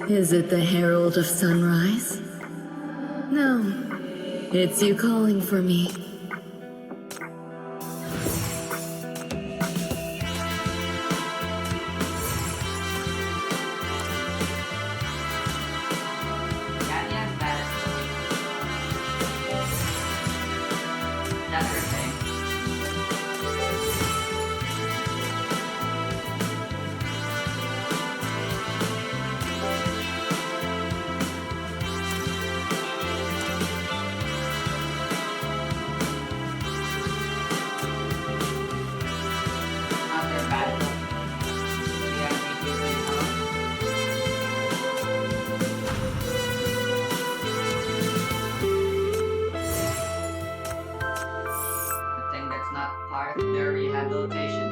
Is it the Herald of Sunrise? No, it's you calling for me. That's her thing. After battle, we are making the thing that's not part of their rehabilitation.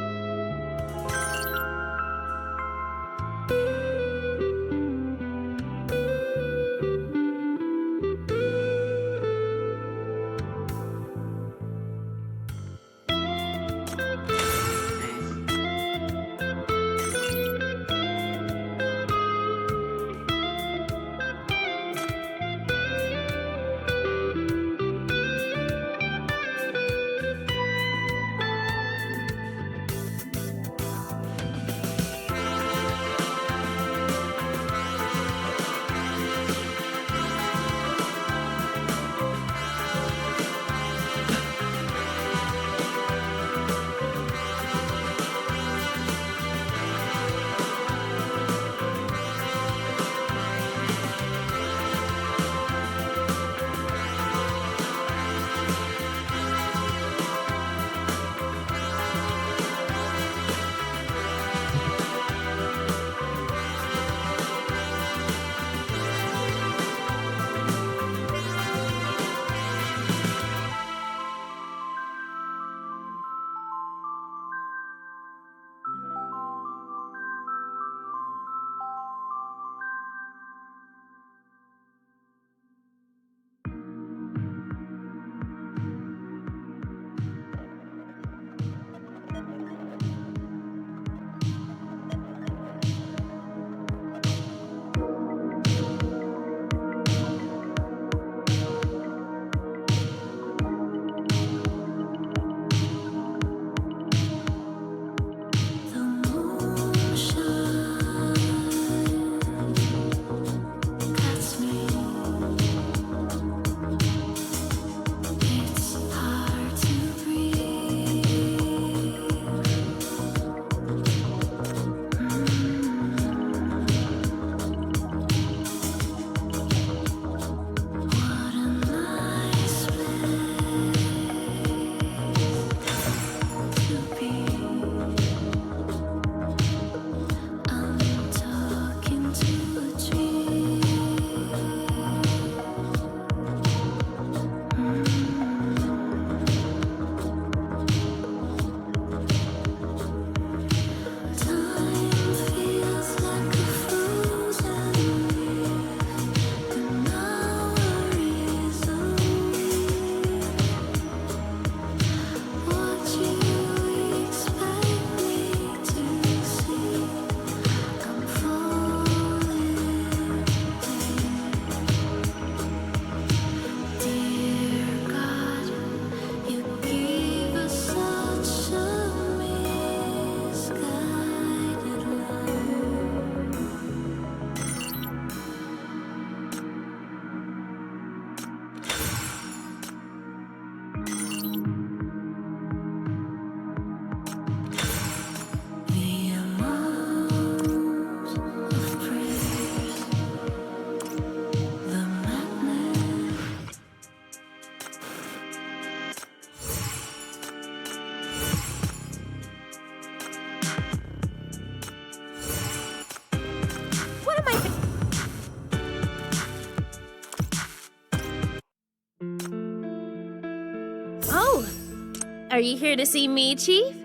Are you here to see me, Chief?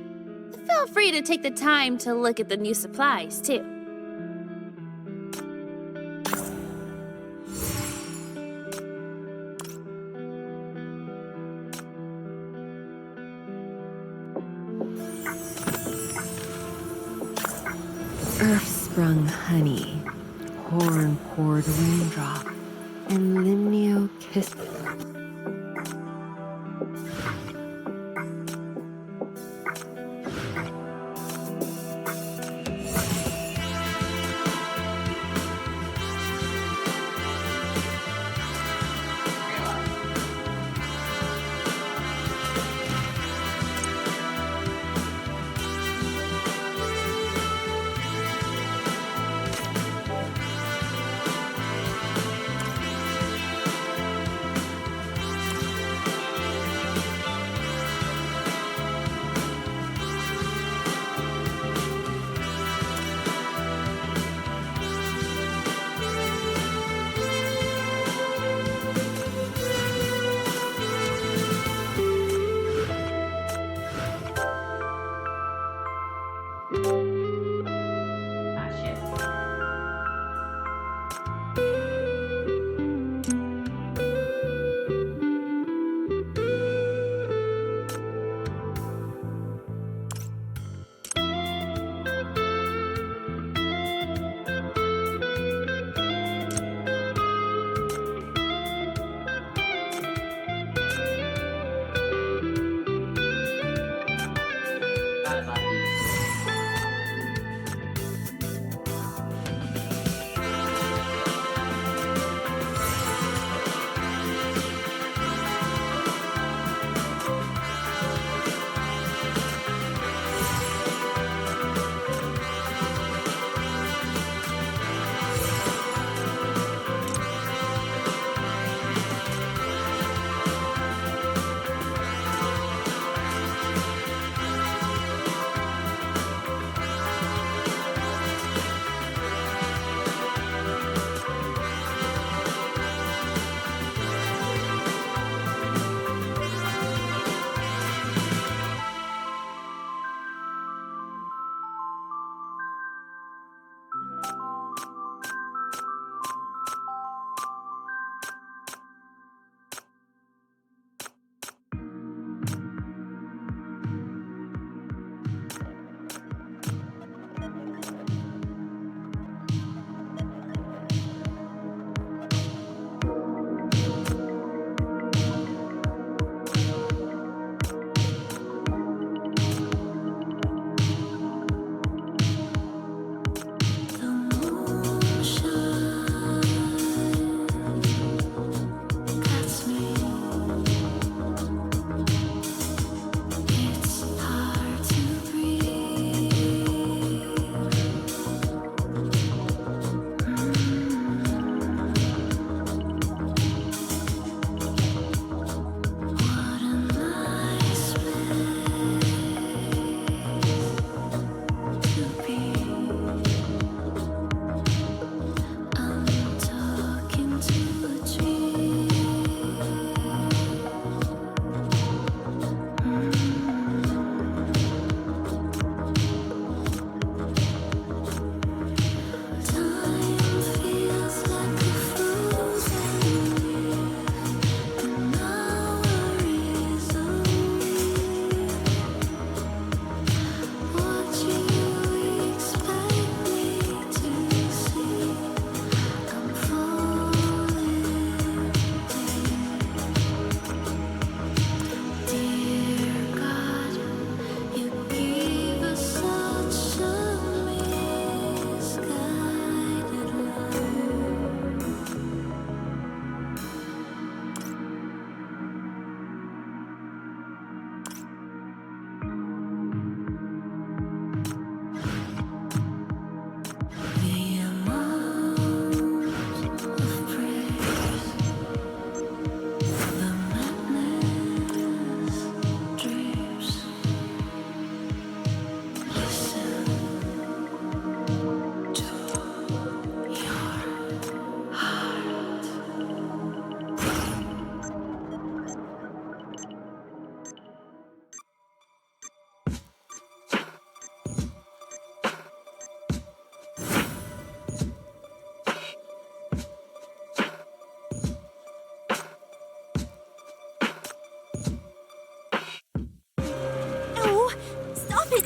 Feel free to take the time to look at the new supplies, too. sprung honey, horn poured raindrop, and limnio kissed. Ah, shit. Forgot about these.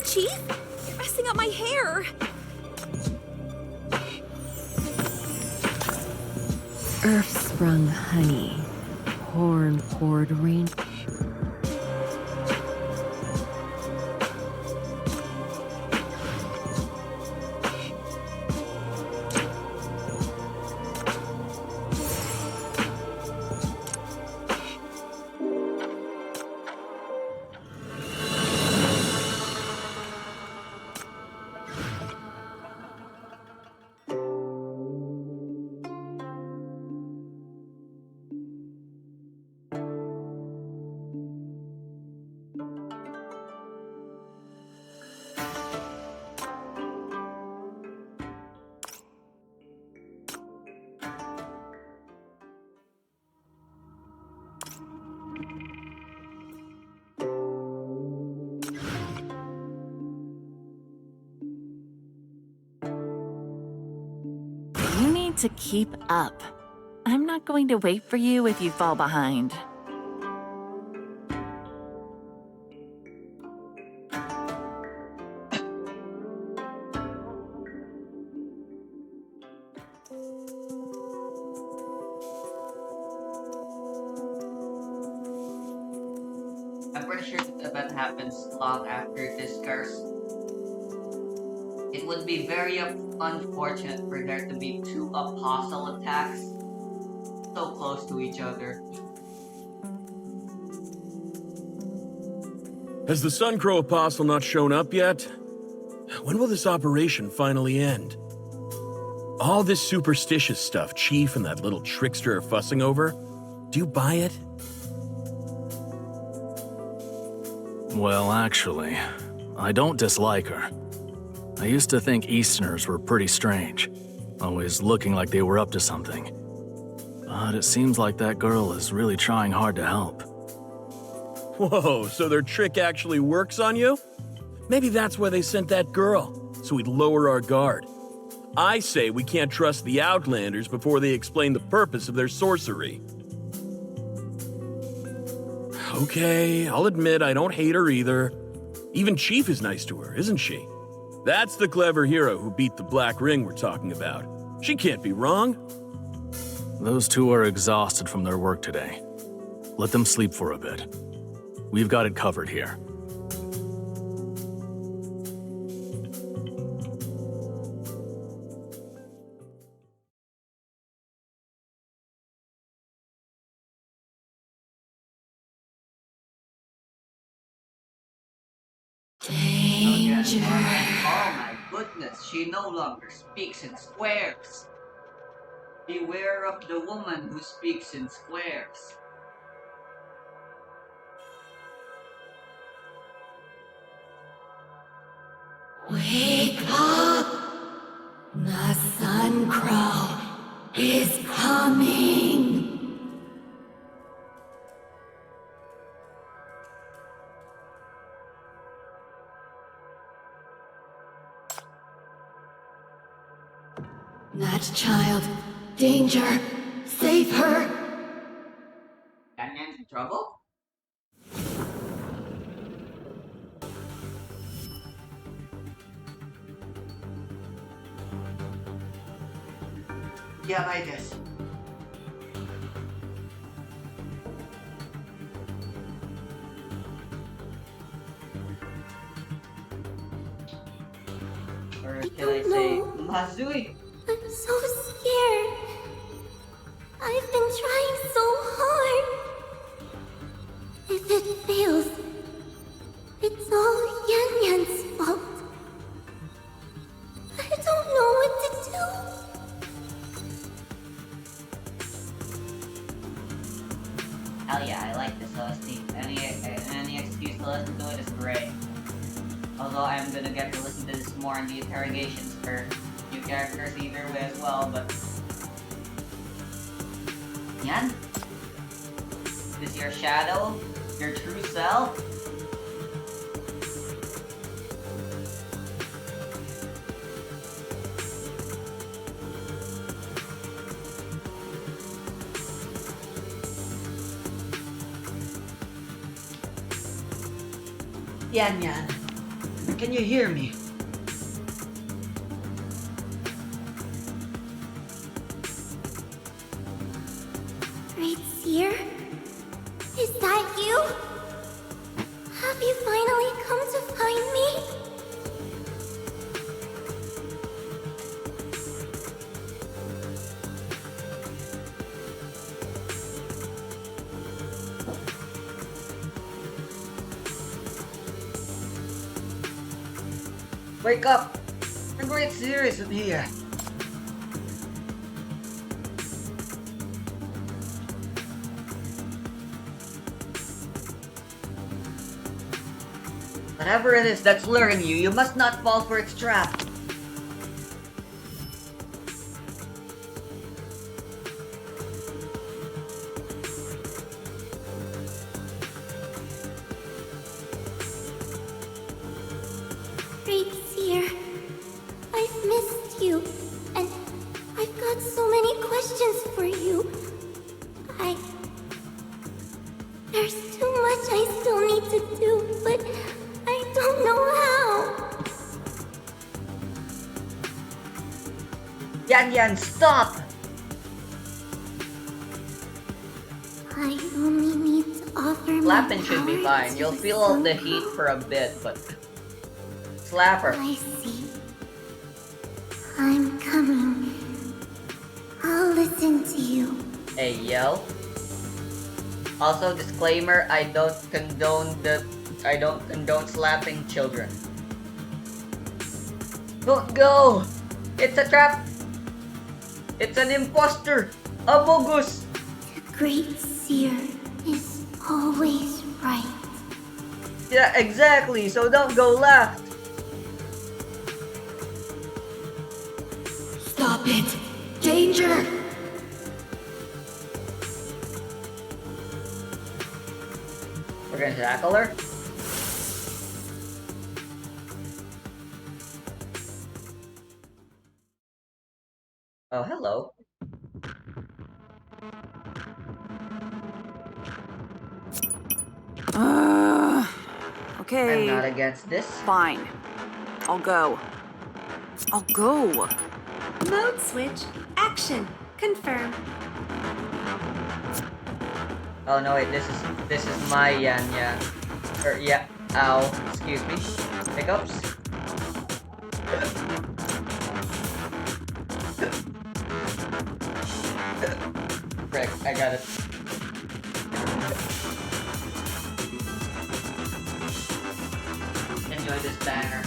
Chief? You're messing up my hair. Earth-sprung honey, horn-poured rain. You need to keep up. I'm not going to wait for you if you fall behind. I'm pretty sure this event happens long after this curse. It would be very unfortunate for there to be two apostle attacks so close to each other. Has the Suncrow Apostle not shown up yet? When will this operation finally end? All this superstitious stuff Chief and that little trickster are fussing over, do you buy it? Well, actually, I don't dislike her. I used to think Easterners were pretty strange, always looking like they were up to something. But it seems like that girl is really trying hard to help. Whoa, so their trick actually works on you? Maybe that's why they sent that girl, so we'd lower our guard. I say we can't trust the Outlanders before they explain the purpose of their sorcery. Okay, I'll admit I don't hate her either. Even Chief is nice to her, isn't she? That's the clever hero who beat the Black Ring we're talking about. She can't be wrong. Those two are exhausted from their work today. Let them sleep for a bit. We've got it covered here. Danger. Oh my goodness, she no longer speaks in squares. Beware of the woman who speaks in squares. Wake up! The Sun Crow is coming! That child, danger! Save her! Ganyan's in trouble? Yeah, I guess. Or can I say, Mazui? I'm so scared. I've been trying so hard. If it fails, it's all Yan Yan's fault. I don't know what to do. Hell yeah, I like this OST. Any excuse to listen to it is great. Although I'm gonna get to listen to this more in the interrogations for new characters either way as well, but... Yan? Is this your shadow? Your true self? Yan Yan, can you hear me? Seer? Is that you? Have you finally come to find me? Wake up! The Great Seer isn't here. Whatever it is that's luring you, you must not fall for its trap. Great Seer, I've missed you, and I've got so many questions for you. There's too much I still need to do, but I don't know how. Yan, stop! I only need to offer my Slapping should be power fine. to You'll feel all the somehow. heat for a bit, but... Slap her. I see. I'm coming. I'll listen to you. Hey, yo. Also, disclaimer, I don't condone slapping children. Don't go! It's a trap! It's an imposter! A bogus! The Great Seer is always right. Yeah, exactly, so don't go left! Stop it! Danger! We're gonna tackle her? Oh, hello. Okay. I'm not against this. Fine. I'll go. I'll go. Mode switch. Action. Confirm. Oh no, wait, this is my Yan. Or yeah, ow, excuse me. Hiccups. Frick, I got it. Enjoy this banger.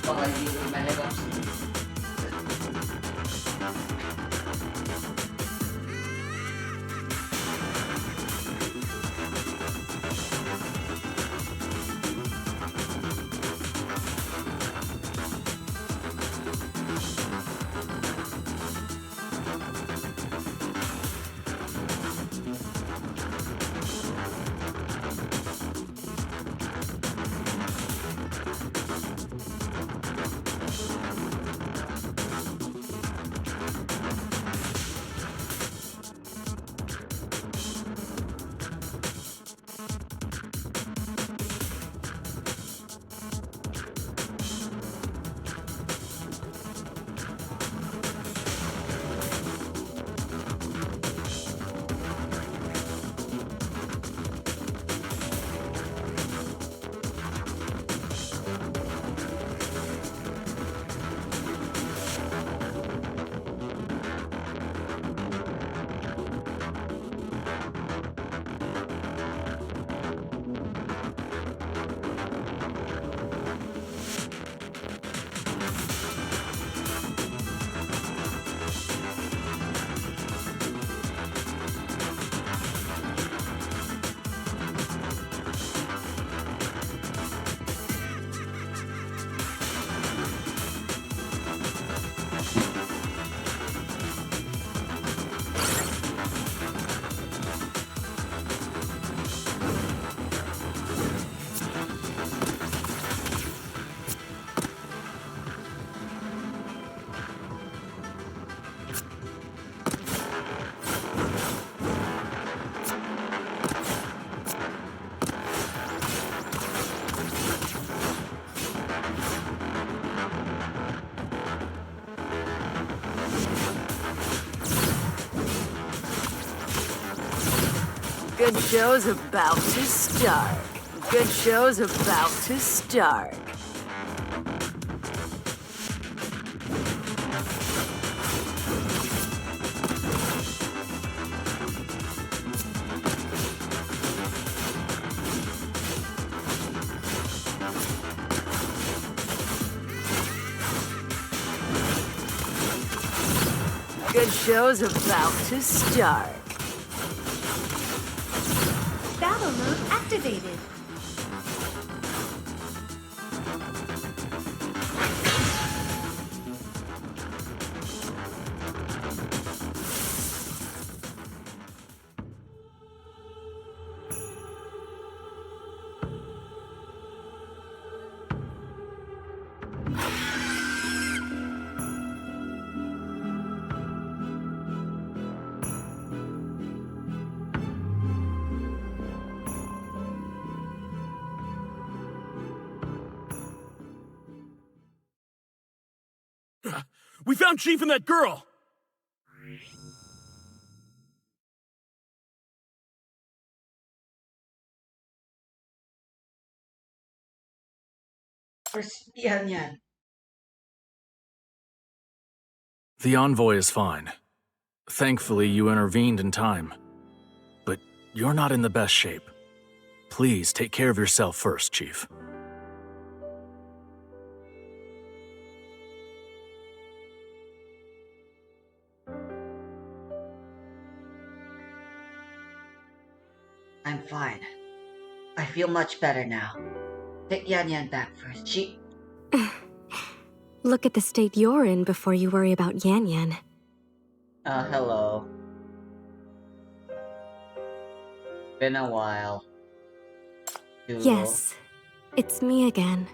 While I deal with my hiccups. Good show's about to start. Good show's about to start. Good show's about to start. Battle mode activated. We found Chief and that girl! Yan. The envoy is fine. Thankfully, you intervened in time. But you're not in the best shape. Please take care of yourself first, Chief. I'm fine. I feel much better now. Take Yan back first. She... Look at the state you're in before you worry about Yan Yan. Hello. Been a while. Duo. Yes, it's me again.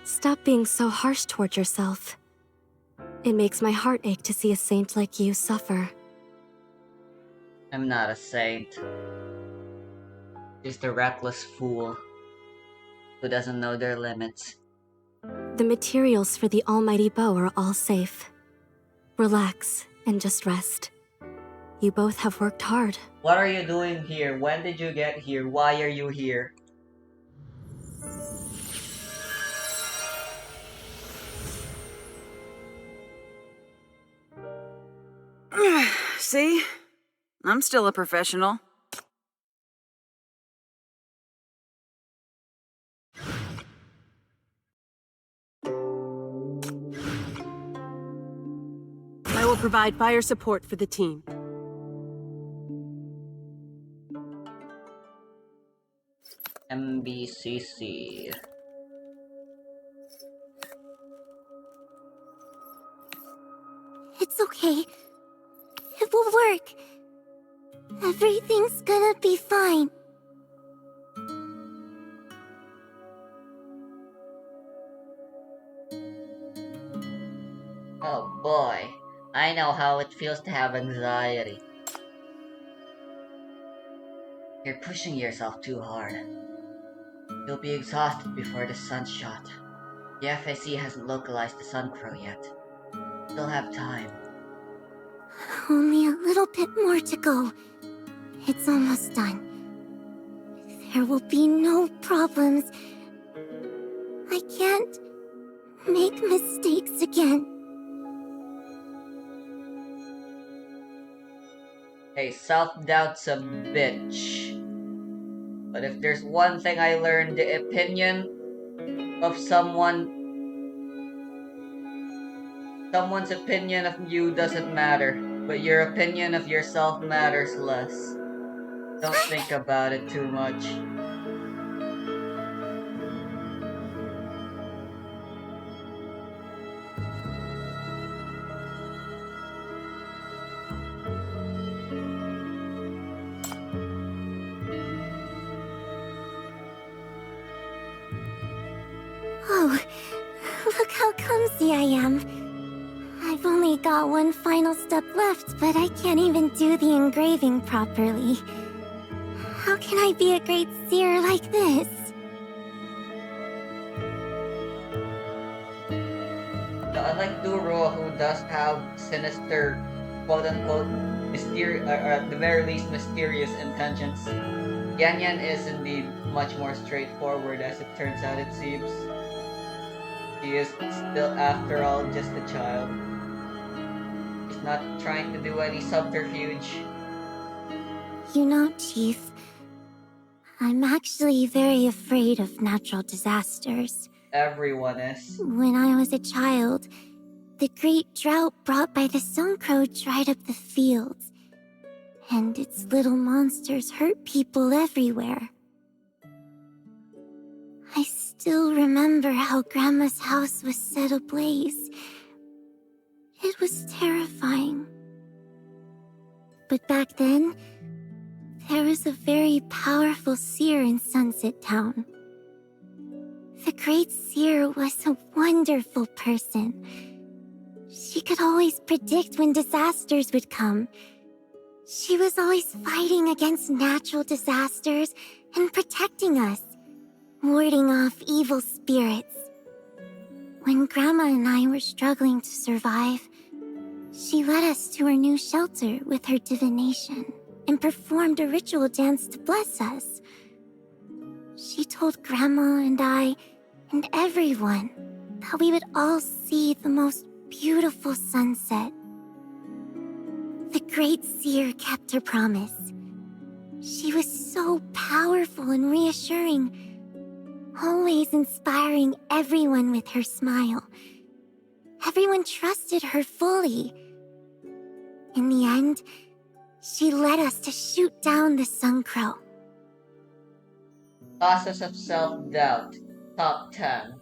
Stop being so harsh toward yourself. It makes my heart ache to see a saint like you suffer. I'm not a saint. Just a reckless fool who doesn't know their limits. The materials for the almighty bow are all safe. Relax and just rest. You both have worked hard. What are you doing here? When did you get here? Why are you here? See? I'm still a professional. I will provide fire support for the team. MBCC. It's okay. It will work. Everything's gonna be fine. Oh boy, I know how it feels to have anxiety. You're pushing yourself too hard. You'll be exhausted before the sun's shot. The FAC hasn't localized the Sun Crow yet. Still have time. Only a little bit more to go. It's almost done. There will be no problems. I can't make mistakes again. Hey, self-doubt's a bitch. But if there's one thing I learned, the opinion of someone's opinion of you doesn't matter, but your opinion of yourself matters less. Don't think about it too much. Oh, look how clumsy I am. I've only got one final step left, but I can't even do the engraving properly. How can I be a great seer like this? Unlike Duro, who does have sinister, quote-unquote, or at the very least, mysterious intentions. Yan Yan is indeed much more straightforward as it turns out it seems. She is still, after all, just a child. She's not trying to do any subterfuge. You know, Chief, I'm actually very afraid of natural disasters. Everyone is. When I was a child, the great drought brought by the sun crow dried up the fields, and its little monsters hurt people everywhere. I still remember how Grandma's house was set ablaze. It was terrifying. But back then, there was a very powerful seer in Sunset Town. The Great Seer was a wonderful person. She could always predict when disasters would come. She was always fighting against natural disasters and protecting us, warding off evil spirits. When Grandma and I were struggling to survive, she led us to her new shelter with her divination and performed a ritual dance to bless us. She told Grandma and I and everyone that we would all see the most beautiful sunset. The Great Seer kept her promise. She was so powerful and reassuring, always inspiring everyone with her smile. Everyone trusted her fully. In the end, she led us to shoot down the sun crow. Causes of self-doubt. Top 10.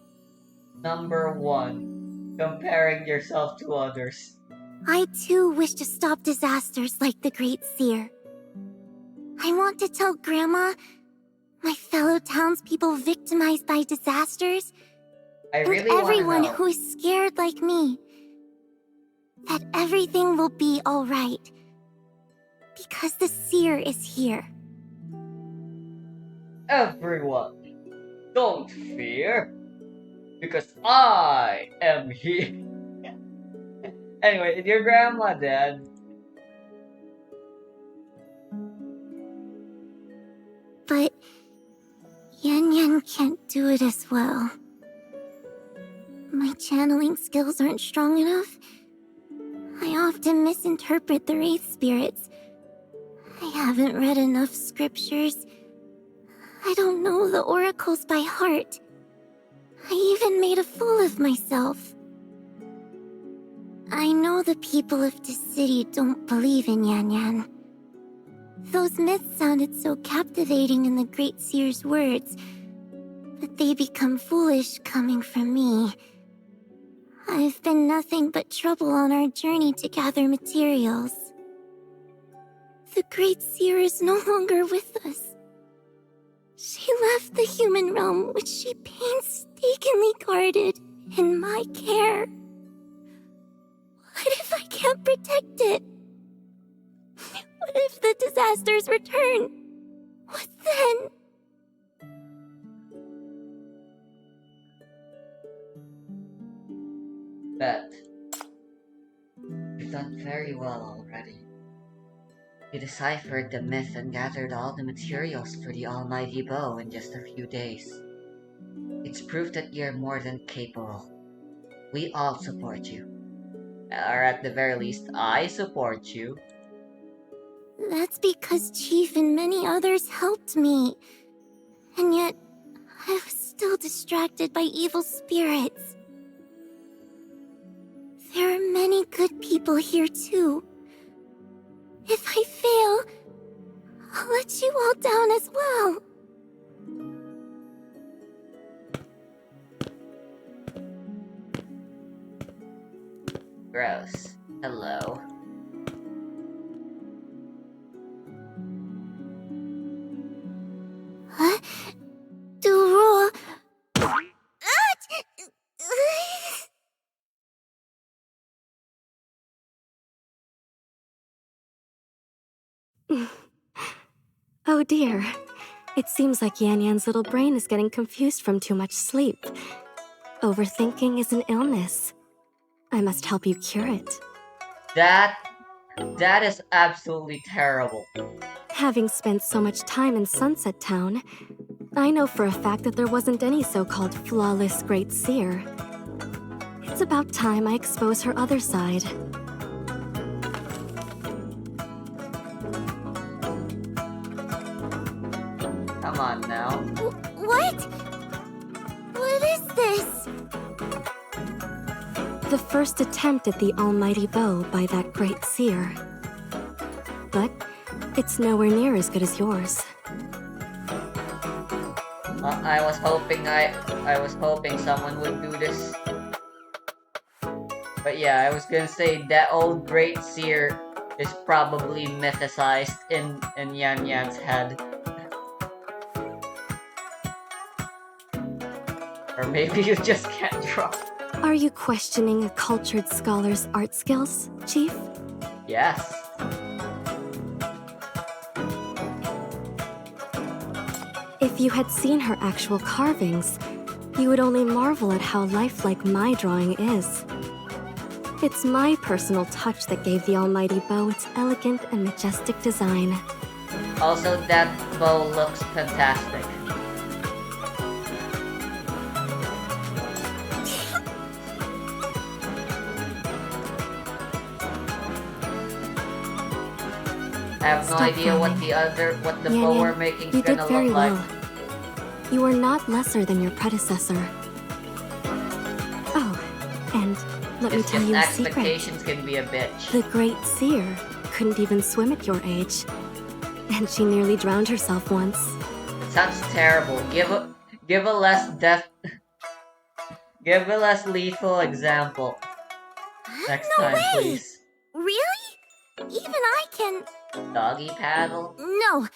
Number 1. Comparing yourself to others. I too wish to stop disasters like the Great Seer. I want to tell Grandma, my fellow townspeople victimized by disasters, I really and everyone know. who is scared like me, that everything will be alright. Because the Seer is here. Everyone, don't fear, because I am here. Anyway, is your grandma dead? But Yan Yan can't do it as well. My channeling skills aren't strong enough. I often misinterpret the Wraith spirits. I haven't read enough scriptures. I don't know the oracles by heart. I even made a fool of myself. I know the people of this city don't believe in Yan Yan. Those myths sounded so captivating in the Great Seer's words, but they become foolish coming from me. I've been nothing but trouble on our journey to gather materials. The Great Seer is no longer with us. She left the human realm, which she painstakingly guarded in my care. What if I can't protect it? What if the disasters return? What then? Bet. You've done very well already. You deciphered the myth and gathered all the materials for the almighty bow in just a few days. It's proof that you're more than capable. We all support you. Or at the very least, I support you. That's because Chief and many others helped me. And yet, I was still distracted by evil spirits. There are many good people here too. If I fail, I'll let you all down as well. Gross. Hello. Huh? Duro. Oh dear. It seems like Yan Yan's little brain is getting confused from too much sleep. Overthinking is an illness. I must help you cure it. That That is absolutely terrible. Having spent so much time in Sunset Town, I know for a fact that there wasn't any so-called flawless Great Seer. It's about time I expose her other side. Come on now. What? What is this? The first attempt at the almighty bow by that Great Seer. But it's nowhere near as good as yours. I was hoping someone would do this. But yeah, I was gonna say that old Great Seer is probably mythicized in Yan Yan's head. Or maybe you just can't draw. Are you questioning a cultured scholar's art skills, Chief? Yes. If you had seen her actual carvings, you would only marvel at how lifelike my drawing is. It's my personal touch that gave the almighty bow its elegant and majestic design. Also, that bow looks fantastic. I have no idea what the bow we're making is gonna look like. Well. You are not lesser than your predecessor. Oh, and let me tell you a secret. Expectations can be a bitch. The Great Seer couldn't even swim at your age, and she nearly drowned herself once. It sounds terrible. Give a less give a less lethal example next time, please. Really? Even I can... Doggy paddle? No,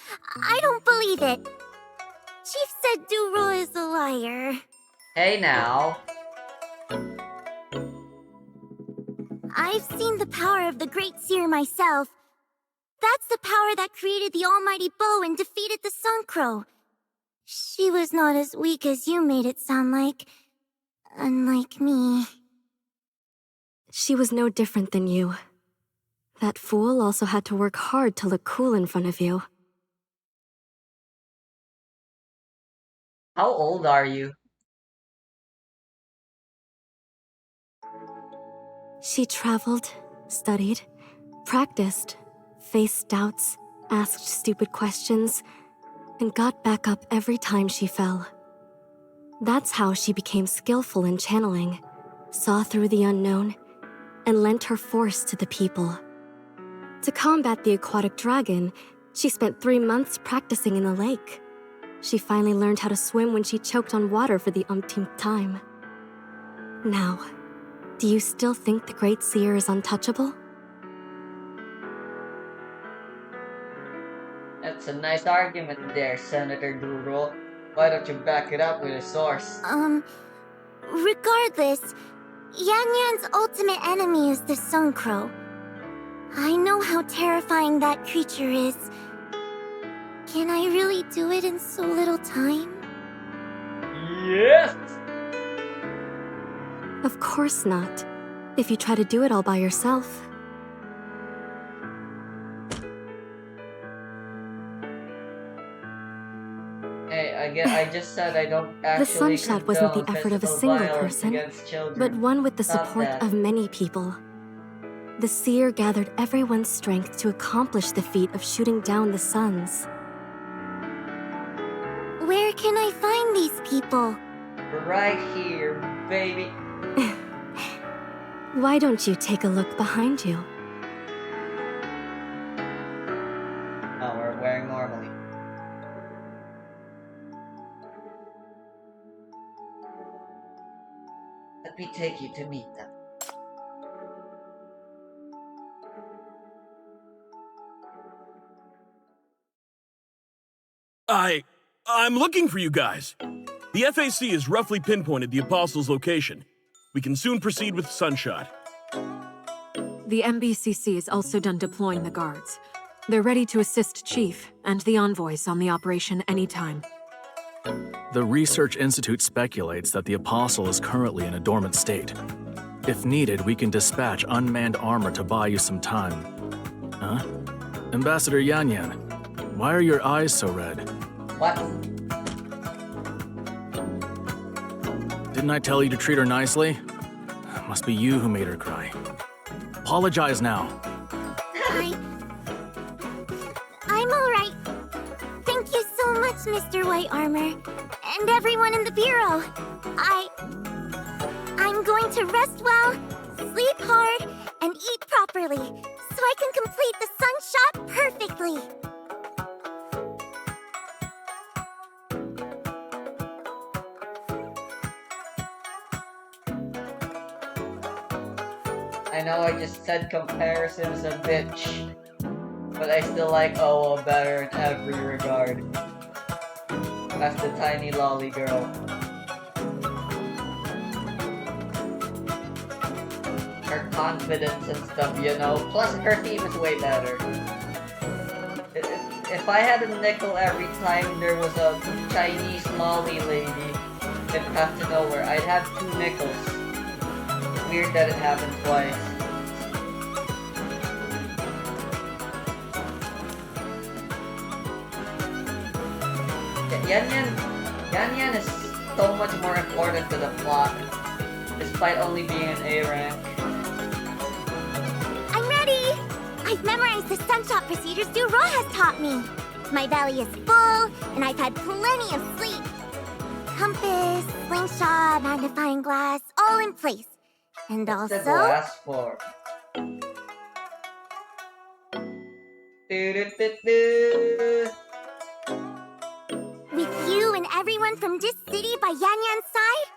I don't believe it. Chief said Duro is a liar. Hey now. I've seen the power of the Great Seer myself. That's the power that created the almighty bow and defeated the Sun Crow. She was not as weak as you made it sound like. Unlike me. She was no different than you. That fool also had to work hard to look cool in front of you. How old are you? She traveled, studied, practiced, faced doubts, asked stupid questions, and got back up every time she fell. That's how she became skillful in channeling, saw through the unknown, and lent her force to the people. To combat the aquatic dragon, she spent 3 months practicing in the lake. She finally learned how to swim when she choked on water for the umpteenth time. Now, do you still think the Great Seer is untouchable? That's a nice argument there, Senator Duro. Why don't you back it up with a source? Regardless, Yan Yan's ultimate enemy is the Sun Crow. I know how terrifying that creature is. Can I really do it in so little time? Yes! Of course not, if you try to do it all by yourself. Hey, I just said I don't actually The sunshot wasn't the effort of a single person, but one with the Stop support that. of many people. The seer gathered everyone's strength to accomplish the feat of shooting down the suns. Where can I find these people? Right here, baby. Why don't you take a look behind you? Oh, we're wearing normally. Let me take you to meet them. I'm looking for you guys. The FAC has roughly pinpointed the Apostle's location. We can soon proceed with Sunshot. The MBCC is also done deploying the guards. They're ready to assist Chief and the envoys on the operation anytime. The Research Institute speculates that the Apostle is currently in a dormant state. If needed, we can dispatch unmanned armor to buy you some time. huh? Ambassador Yan Yan, why are your eyes so red? What? Didn't I tell you to treat her nicely? Must be you who made her cry. Apologize now. I'm alright. Thank you so much, Mr. White Armor. And everyone in the Bureau. I'm going to rest well, sleep hard, and eat properly, so I can complete the sun shot perfectly. I know I just said comparison's a bitch, but I still like Owo better in every regard. That's the tiny lolly girl. Her confidence and stuff, you know. Plus, her theme is way better. If I had a nickel every time there was a Chinese lolly lady in Path to Nowhere, I'd have 2 nickels. Weird that it happened twice. Yan Yan is so much more important to the plot, despite only being an A rank. I'm ready! I've memorized the sunshot procedures Duro has taught me. My belly is full, and I've had plenty of sleep. Compass, slingshot, magnifying glass, all in place. And What's also... the glass for? Do-do-do-do. With you and everyone from this city by Yan Yan's side,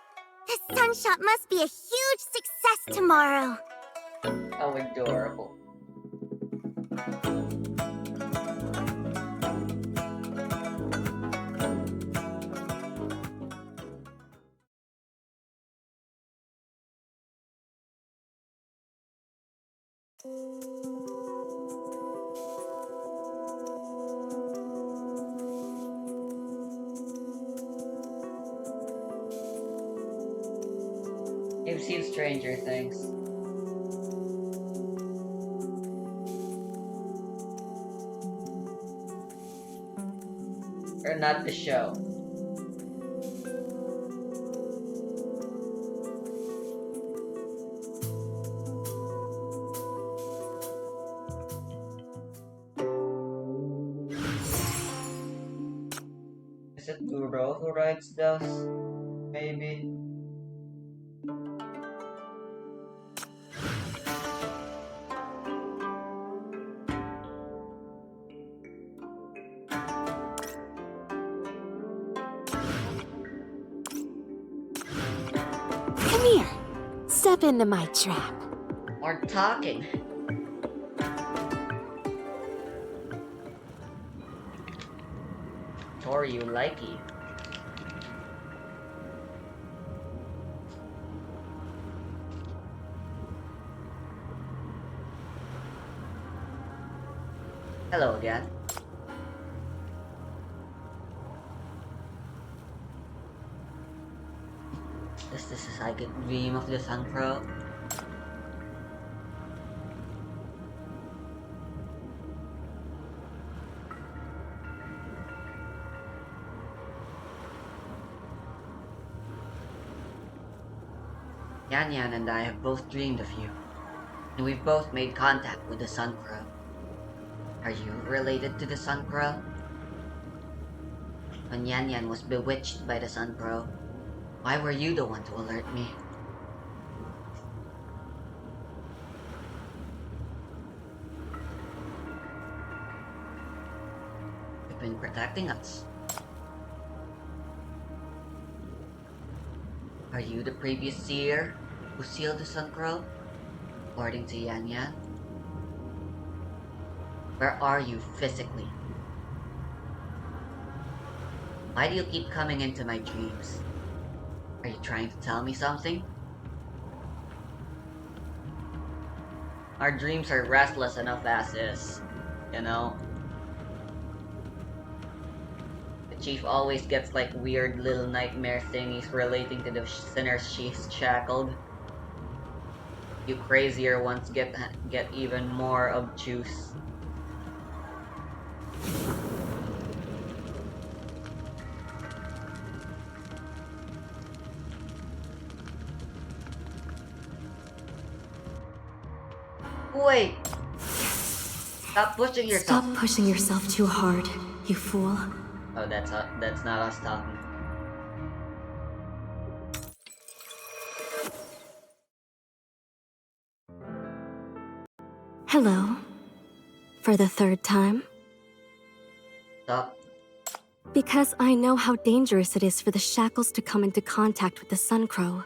the sunshot must be a huge success tomorrow. How adorable. You've seen Stranger Things. Or not the show. Is it Duro who writes those? Maybe. Come here. Step into my trap. More talking. Tori, you likey. Hello again. Is this a psychic dream of the Sun Crow? Yan Yan and I have both dreamed of you, and we've both made contact with the Sun Crow. Are you related to the Sun Crow? When Yan Yan was bewitched by the Sun Crow, why were you the one to alert me? You've been protecting us. Are you the previous seer who sealed the Sun Crow, according to Yan Yan? Where are you physically? Why do you keep coming into my dreams? Are you trying to tell me something? Our dreams are restless enough as is, you know? The chief always gets like weird little nightmare thingies relating to the sinners she's shackled. You crazier ones get even more obtuse. wait! Stop pushing yourself. Stop pushing yourself too hard, you fool. Oh, that's not us talking. Hello. For the third time? Stop. Because I know how dangerous it is for the shackles to come into contact with the Sun Crow.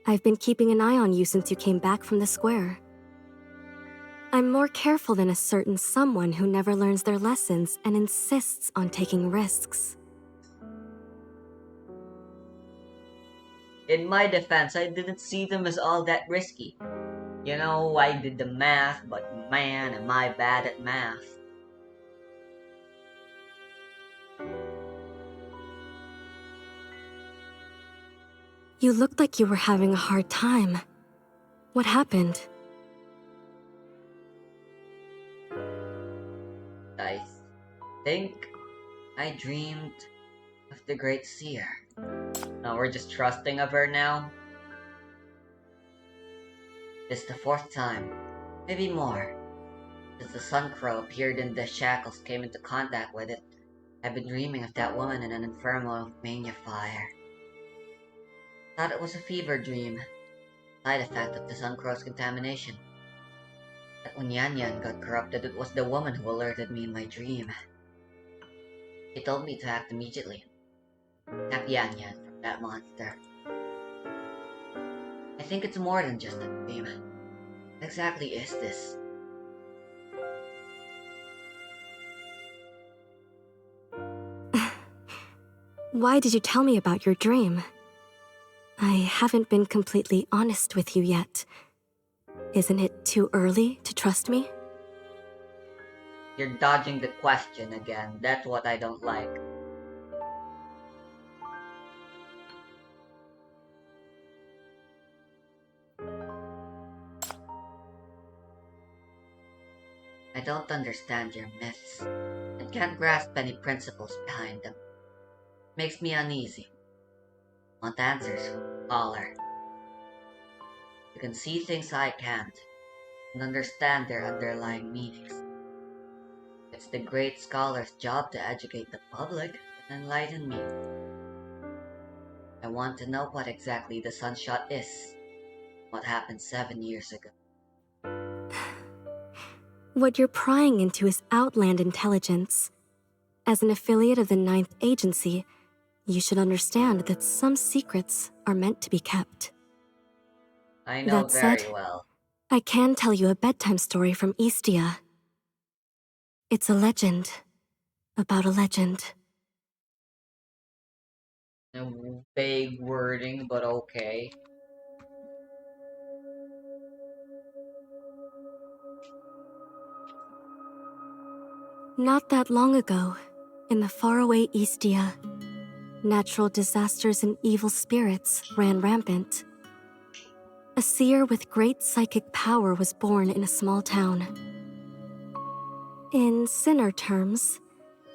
I've been keeping an eye on you since you came back from the square. I'm more careful than a certain someone who never learns their lessons and insists on taking risks. In my defense, I didn't see them as all that risky. You know, I did the math, but man, am I bad at math. You looked like you were having a hard time. What happened? I think I dreamed of the Great Seer. Now we're just trusting of her now. It's the fourth time, maybe more, since the Sun Crow appeared in the shackles, came into contact with it. I've been dreaming of that woman in an infernal mania fire. Thought it was a fever dream, side effect of the Sun Crow's contamination. That when Yan Yan got corrupted, it was the woman who alerted me in my dream. She told me to act immediately. Attack Yan Yan from that monster. I think it's more than just a dream. What exactly is this? Why did you tell me about your dream? I haven't been completely honest with you yet. Isn't it too early to trust me? You're dodging the question again. That's what I don't like. I don't understand your myths and can't grasp any principles behind them. Makes me uneasy. Want answers from a scholar. You can see things I can't and understand their underlying meanings. It's the great scholar's job to educate the public and enlighten me. I want to know what exactly the sunshot is. What happened 7 years ago. What you're prying into is Outland intelligence. As an affiliate of the Ninth Agency, you should understand that some secrets are meant to be kept. I know That very said, well. I can tell you a bedtime story from Eastia. It's a legend. About a legend. Vague wording, but okay. Not that long ago, in the faraway Eastia, natural disasters and evil spirits ran rampant. A seer with great psychic power was born in a small town. In Sinner terms,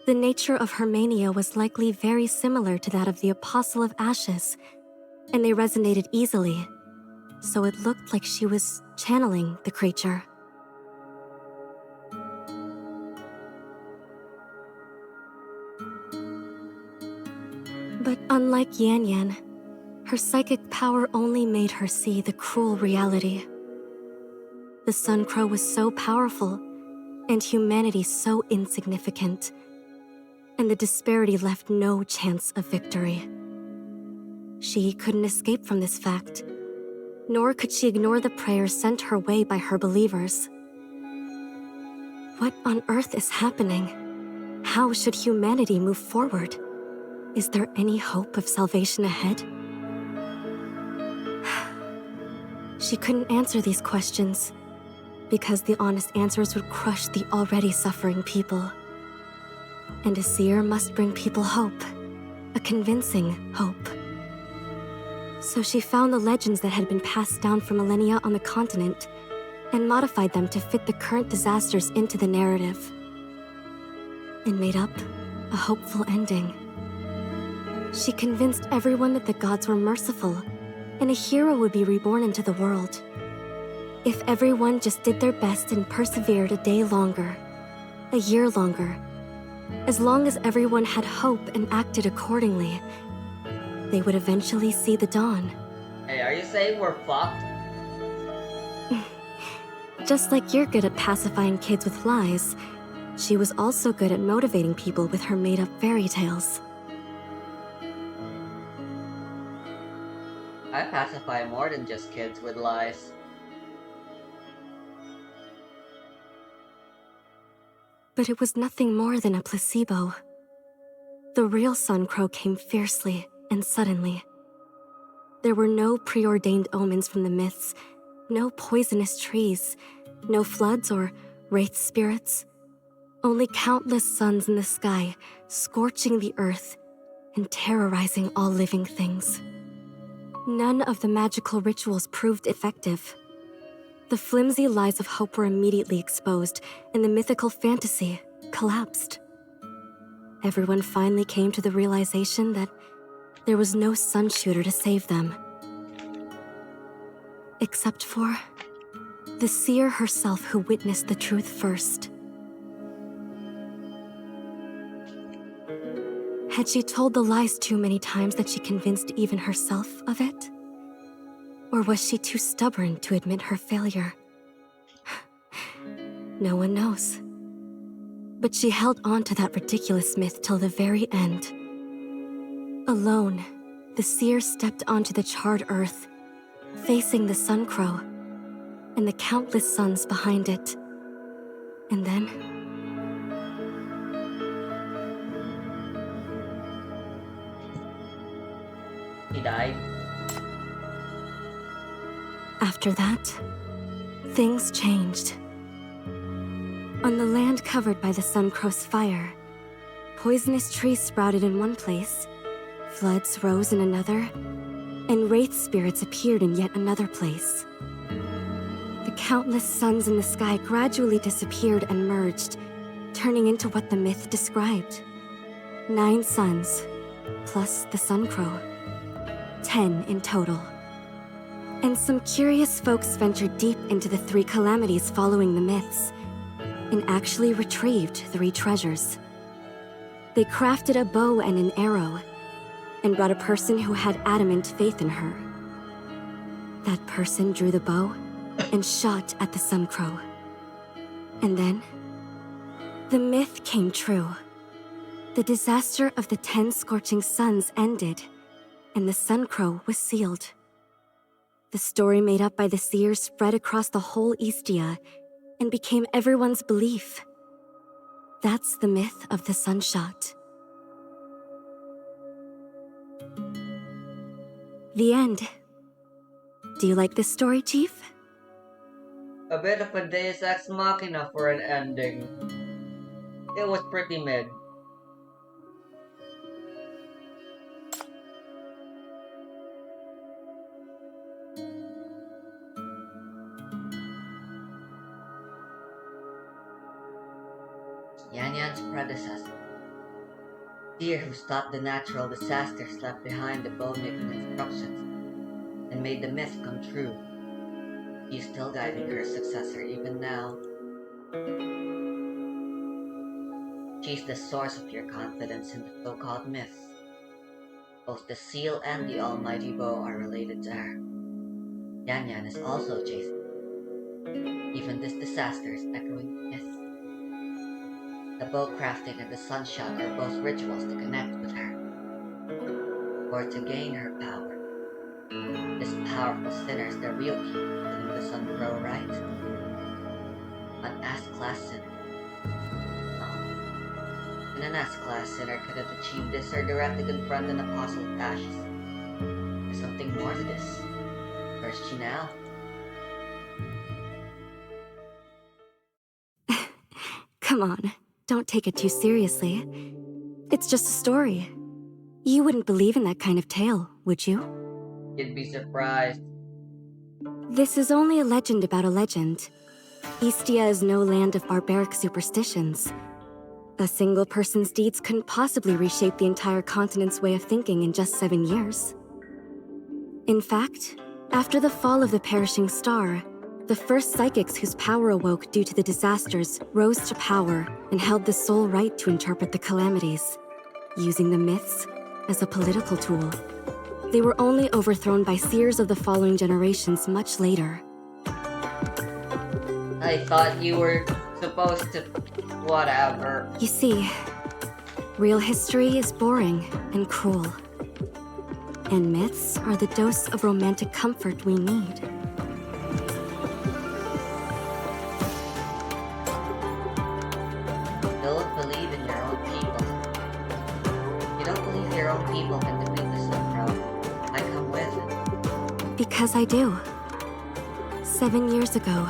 the nature of her mania was likely very similar to that of the Apostle of Ashes, and they resonated easily, so it looked like she was channeling the creature. But unlike Yan Yan, her psychic power only made her see the cruel reality. The Sun Crow was so powerful, and humanity so insignificant, and the disparity left no chance of victory. She couldn't escape from this fact, nor could she ignore the prayers sent her way by her believers. What on earth is happening? How should humanity move forward? Is there any hope of salvation ahead? She couldn't answer these questions, because the honest answers would crush the already suffering people. And a seer must bring people hope, a convincing hope. So she found the legends that had been passed down for millennia on the continent, and modified them to fit the current disasters into the narrative. And made up a hopeful ending. She convinced everyone that the gods were merciful, and a hero would be reborn into the world. If everyone just did their best and persevered a day longer, a year longer, as long as everyone had hope and acted accordingly, they would eventually see the dawn. Hey, are you saying we're fucked? Just like you're good at pacifying kids with lies, she was also good at motivating people with her made-up fairy tales. I pacify more than just kids with lies. But it was nothing more than a placebo. The real Sun Crow came fiercely and suddenly. There were no preordained omens from the myths, no poisonous trees, no floods or wraith spirits. Only countless suns in the sky, scorching the earth and terrorizing all living things. None of the magical rituals proved effective. The flimsy lies of hope were immediately exposed, and the mythical fantasy collapsed. Everyone finally came to the realization that there was no sun shooter to save them. Except for the seer herself who witnessed the truth first. Had she told the lies too many times that she convinced even herself of it? Or was she too stubborn to admit her failure? No one knows. But she held on to that ridiculous myth till the very end. Alone, the seer stepped onto the charred earth, facing the Sun Crow and the countless suns behind it. And then he died. After that, things changed. On the land covered by the Sun Crow's fire, poisonous trees sprouted in one place, floods rose in another, and wraith spirits appeared in yet another place. The countless suns in the sky gradually disappeared and merged, turning into what the myth described. 9 suns, plus the Sun Crow. 10 in total. And some curious folks ventured deep into the 3 calamities following the myths, and actually retrieved 3 treasures. They crafted a bow and an arrow, and brought a person who had adamant faith in her. That person drew the bow and shot at the Sun Crow. And then, the myth came true. The disaster of the 10 scorching suns ended, and the Sun Crow was sealed. The story made up by the seers spread across the whole Istia and became everyone's belief. That's the myth of the Sunshot. The end. Do you like this story, Chief? A bit of a Deus Ex Machina for an ending. It was pretty mid. Yanyan's predecessor, seer who stopped the natural disasters left behind the bow-making instructions and made the myth come true. He is still guiding her successor even now. She's the source of your confidence in the so-called myths. Both the seal and the almighty bow are related to her. Yanyan is also Jason. Even this disaster is echoing myth. The bow crafting and the sunshot are both rituals to connect with her, or to gain her power. This powerful sinner is the real key to killing the Sun Crow, right? An S-class sinner. No. And an S-class sinner couldn't achieve this or directly confront an apostle of ashes. There's something more to this. Where's she now? Come on, don't take it too seriously. It's just a story. You wouldn't believe in that kind of tale, would you? You'd be surprised. This is only a legend about a legend. Istia is no land of barbaric superstitions. A single person's deeds couldn't possibly reshape the entire continent's way of thinking in just 7 years. In fact, after the fall of the perishing star, The first psychics whose power awoke due to the disasters rose to power and held the sole right to interpret the calamities, using the myths as a political tool. They were only overthrown by seers of the following generations much later. I thought you were supposed to... whatever. You see, real history is boring and cruel. And myths are the dose of romantic comfort we need. Don't believe in your own people. You don't believe your own people can defeat the Sun Crow. I come with it. Because I do. 7 years ago,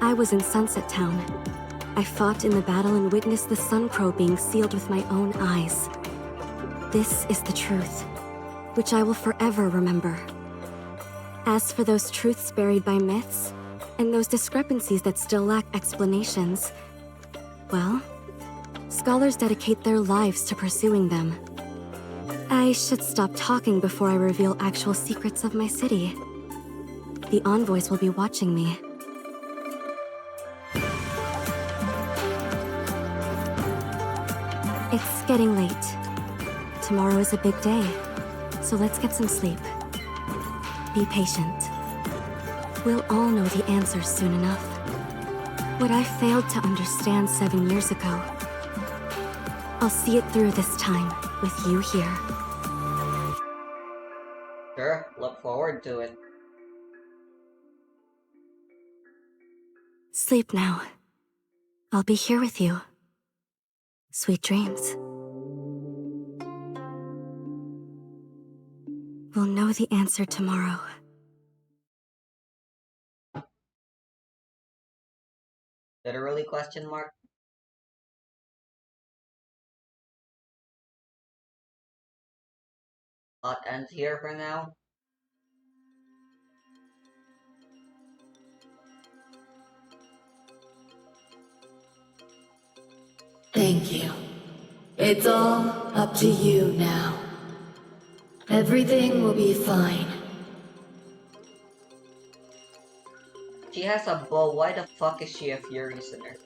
I was in Sunset Town. I fought in the battle and witnessed the Sun Crow being sealed with my own eyes. This is the truth, which I will forever remember. As for those truths buried by myths, and those discrepancies that still lack explanations, well, scholars dedicate their lives to pursuing them. I should stop talking before I reveal actual secrets of my city. The envoys will be watching me. It's getting late. Tomorrow is a big day, so let's get some sleep. Be patient. We'll all know the answers soon enough. What I failed to understand 7 years ago, I'll see it through this time with you here. Sure, look forward to it. Sleep now. I'll be here with you. Sweet dreams. We'll know the answer tomorrow. Literally question mark? Plot ends here for now. Thank you. It's all up to you now. Everything will be fine. She has a bow, why the fuck is she a Fury Sinner?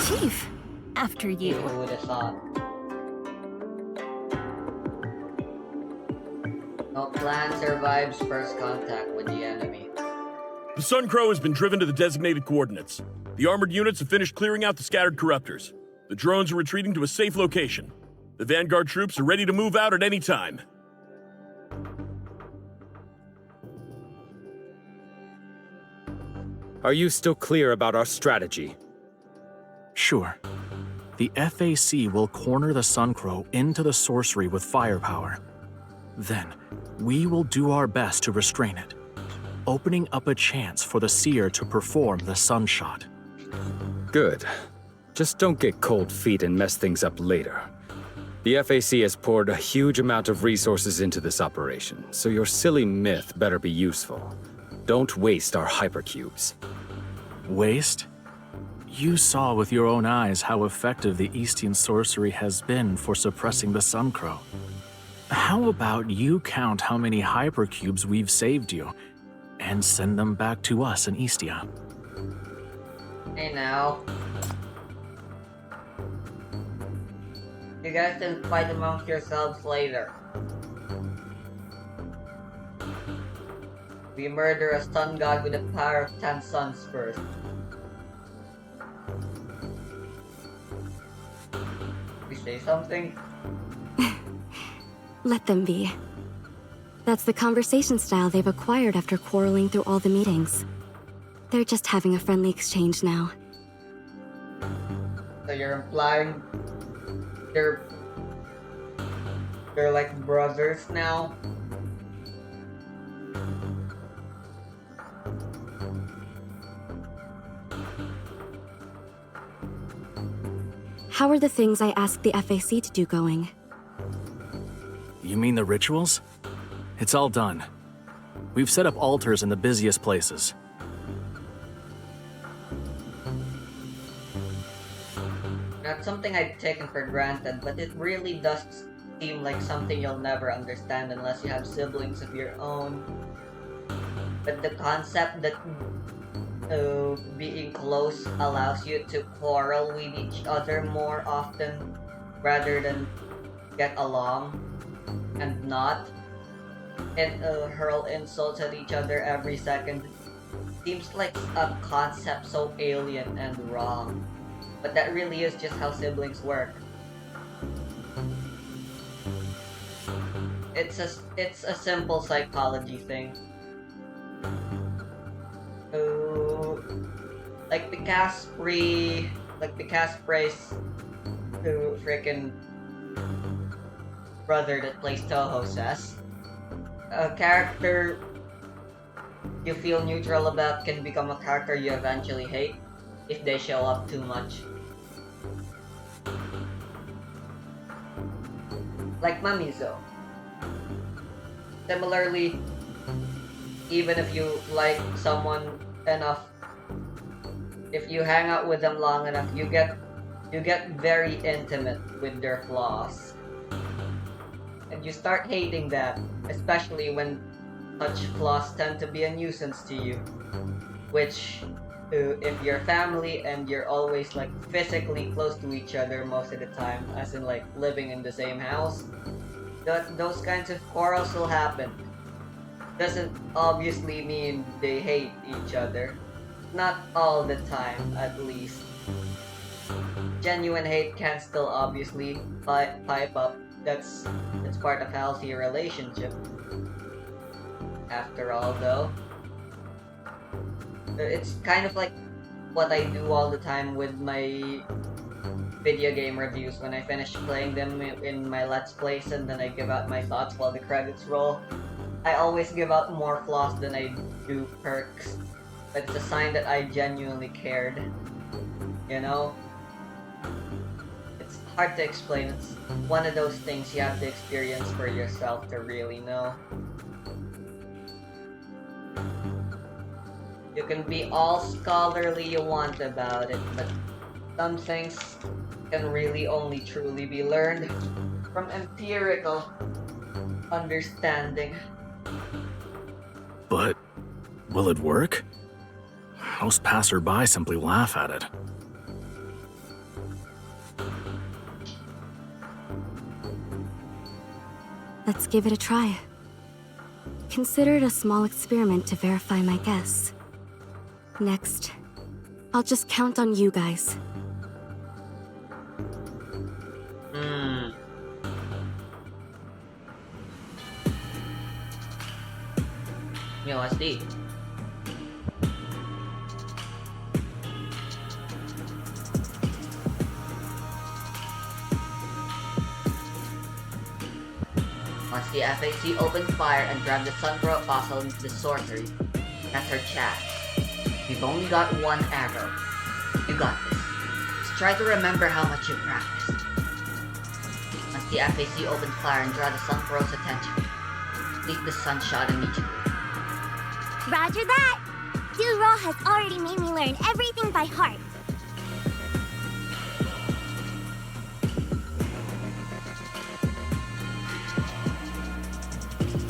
Chief, after you. Who would have thought? No plan survives first contact with the enemy. The Sun Crow has been driven to the designated coordinates. The armored units have finished clearing out the scattered corruptors. The drones are retreating to a safe location. The Vanguard troops are ready to move out at any time. Are you still clear about our strategy? Sure. The FAC will corner the Sun Crow into the sorcery with firepower. Then, we will do our best to restrain it, opening up a chance for the Seer to perform the Sunshot. Good. Just don't get cold feet and mess things up later. The FAC has poured a huge amount of resources into this operation, so your silly myth better be useful. Don't waste our hypercubes. Waste? You saw with your own eyes how effective the Eastern sorcery has been for suppressing the Sun Crow. How about you count how many hypercubes we've saved you, and send them back to us in Eastia? Hey now. You guys can fight amongst yourselves later. We murder a sun god with the power of 10 suns first. We say something? Let them be. That's the conversation style they've acquired after quarreling through all the meetings. They're just having a friendly exchange now. So you're implying they're like brothers now? How are the things I asked the FAC to do going? You mean the rituals? It's all done. We've set up altars in the busiest places. That's something I'd taken for granted, but it really does seem like something you'll never understand unless you have siblings of your own. But the concept that being close allows you to quarrel with each other more often rather than get along and not, and hurl insults at each other every second seems like a concept so alien and wrong. But that really is just how siblings work. It's a simple psychology thing. Like the Casprey's freaking brother that plays Toho says, a character you feel neutral about can become a character you eventually hate if they show up too much. Like Mamizo. Similarly, even if you like someone enough, if you hang out with them long enough, you get very intimate with their flaws. And you start hating them, especially when such flaws tend to be a nuisance to you. Which, if you're family and you're always like physically close to each other most of the time, as in like living in the same house, those kinds of quarrels will happen. Doesn't obviously mean they hate each other. Not all the time, at least. Genuine hate can still obviously pipe up. That's part of a healthy relationship. After all, though, it's kind of like what I do all the time with my video game reviews when I finish playing them in my Let's Plays and then I give out my thoughts while the credits roll. I always give out more flaws than I do perks, but it's a sign that I genuinely cared. You know? It's hard to explain. It's one of those things you have to experience for yourself to really know. You can be all scholarly you want about it, but some things can really only truly be learned from empirical understanding. But will it work? Most passerby simply laugh at it. Let's give it a try. Consider it a small experiment to verify my guess. Next, I'll just count on you guys. USD. Once the FAC opens fire and drives the Sunbro Apostle into the sorcery, that's our chance. We've only got one arrow. You got this. Just try to remember how much you practiced. Once the FAC opens fire and draws the Sunbro's attention, leave the sunshot immediately. Roger that! Duro has already made me learn everything by heart.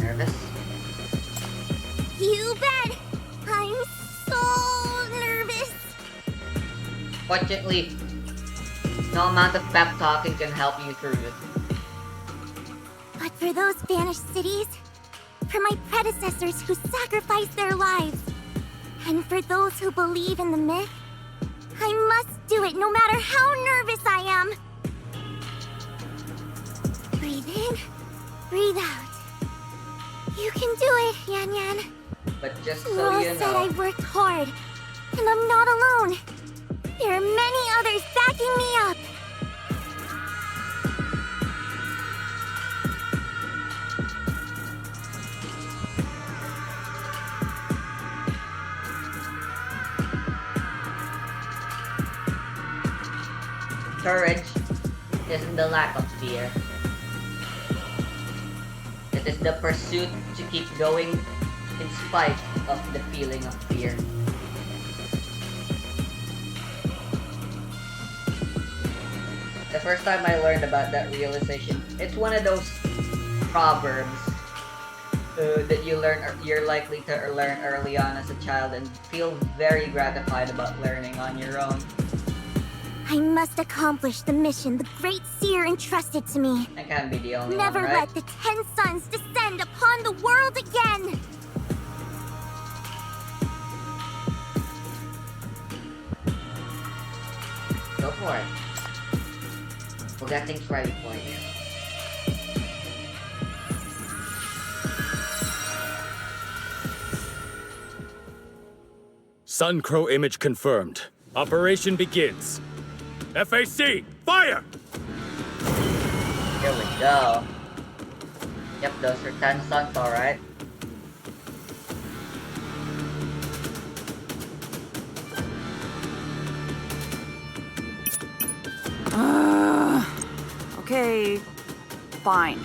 Nervous? You bet! I'm so nervous! Fortunately, no amount of pep talking can help you through it. But for those vanished cities, for my predecessors who sacrificed their lives, and for those who believe in the myth, I must do it no matter how nervous I am. Breathe in, breathe out. You can do it, Yan Yan. But just so Ro you said know, I worked hard, and I'm not alone. There are many others backing me up. courage the lack of fear. It is the pursuit to keep going in spite of the feeling of fear. The first time I learned about that realization, it's one of those proverbs that you're likely to learn early on as a child and feel very gratified about learning on your own. I must accomplish the mission the Great Seer entrusted to me. I can't be the only Never one, right? let the 10 suns descend upon the world again! Go for it. We'll get things ready for you. Sun Crow image confirmed. Operation begins. FAC, fire! Here we go. Yep, those are 10 suns, alright. Okay, fine.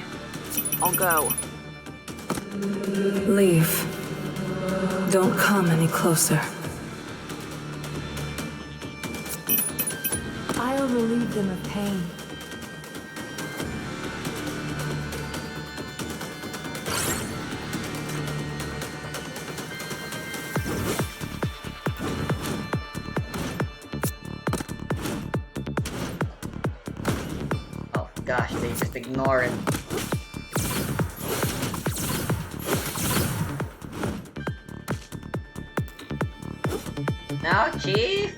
I'll go. Leave. Don't come any closer. I'll relieve them of pain. Oh gosh, they just ignore it. Now, Chief?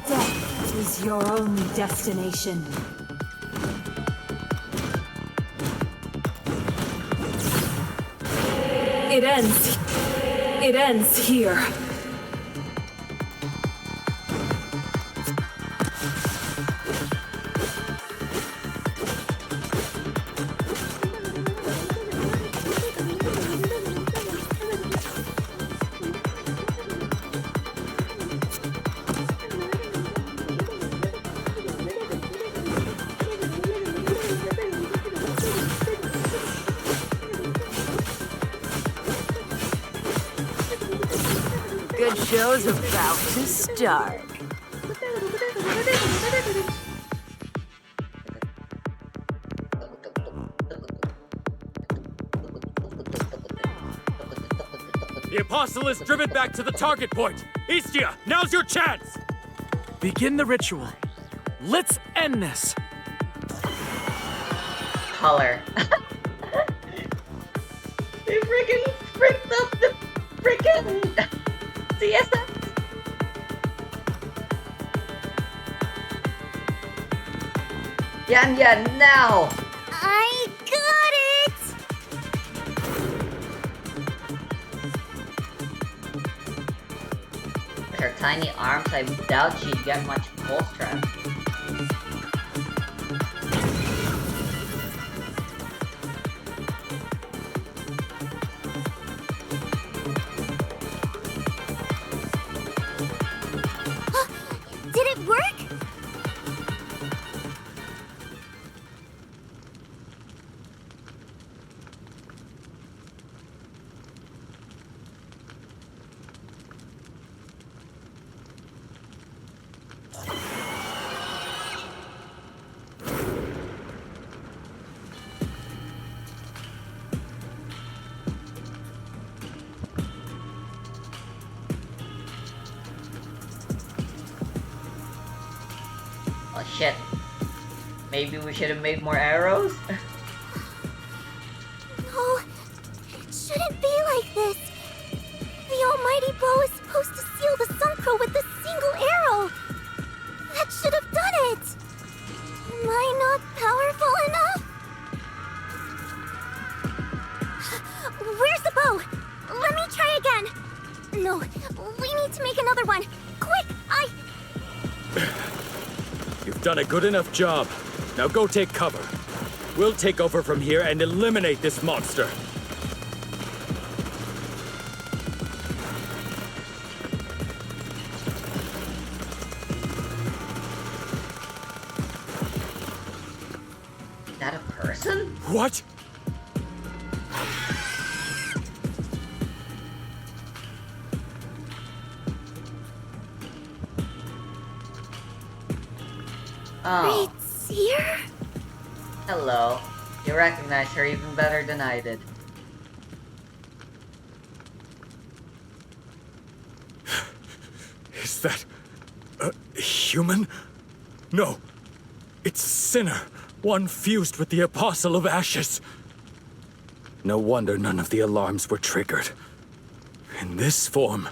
Death is your only destination. It ends. It ends here. Good show's about to start. The Apostle is driven back to the target point. Istia, now's your chance! Begin the ritual. Let's end this. Color. They freaking freaked up the freaking CSS. Yan, now! I got it! With her tiny arms, I doubt she'd get much pull strap. Did it work? Oh shit. Maybe we should have made more arrows? No, it shouldn't be like this. The almighty bow is supposed to seal the Sun Crow with a single arrow. That should have done it. Am I not powerful enough? Where's the bow? Let me try again. No, we need to make another one. Quick, You've done a good enough job. Now go take cover. We'll take over from here and eliminate this monster. that a person? What? Oh. Great seer? Hello. You recognize her even better than I did. Is that a human? No. It's a sinner. One fused with the Apostle of Ashes. No wonder none of the alarms were triggered. In this form.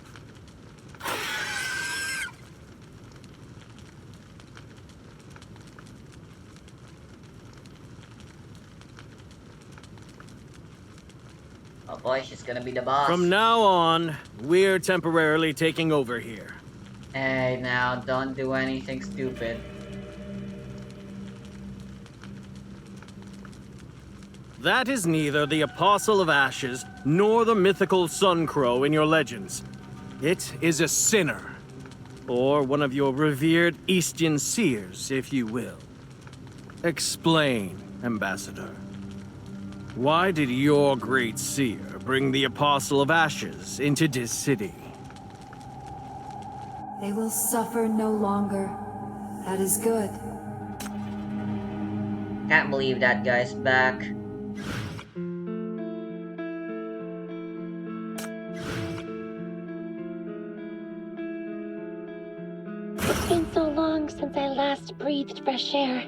Oh boy, she's gonna be the boss. From now on, we're temporarily taking over here. Hey, now, don't do anything stupid. That is neither the Apostle of Ashes nor the mythical Sun Crow in your legends. It is a sinner. Or one of your revered Eastern seers, if you will. Explain, Ambassador. Why did your great seer bring the Apostle of Ashes into this city? They will suffer no longer. That is good. Can't believe that guy's back. It's been so long since I last breathed fresh air.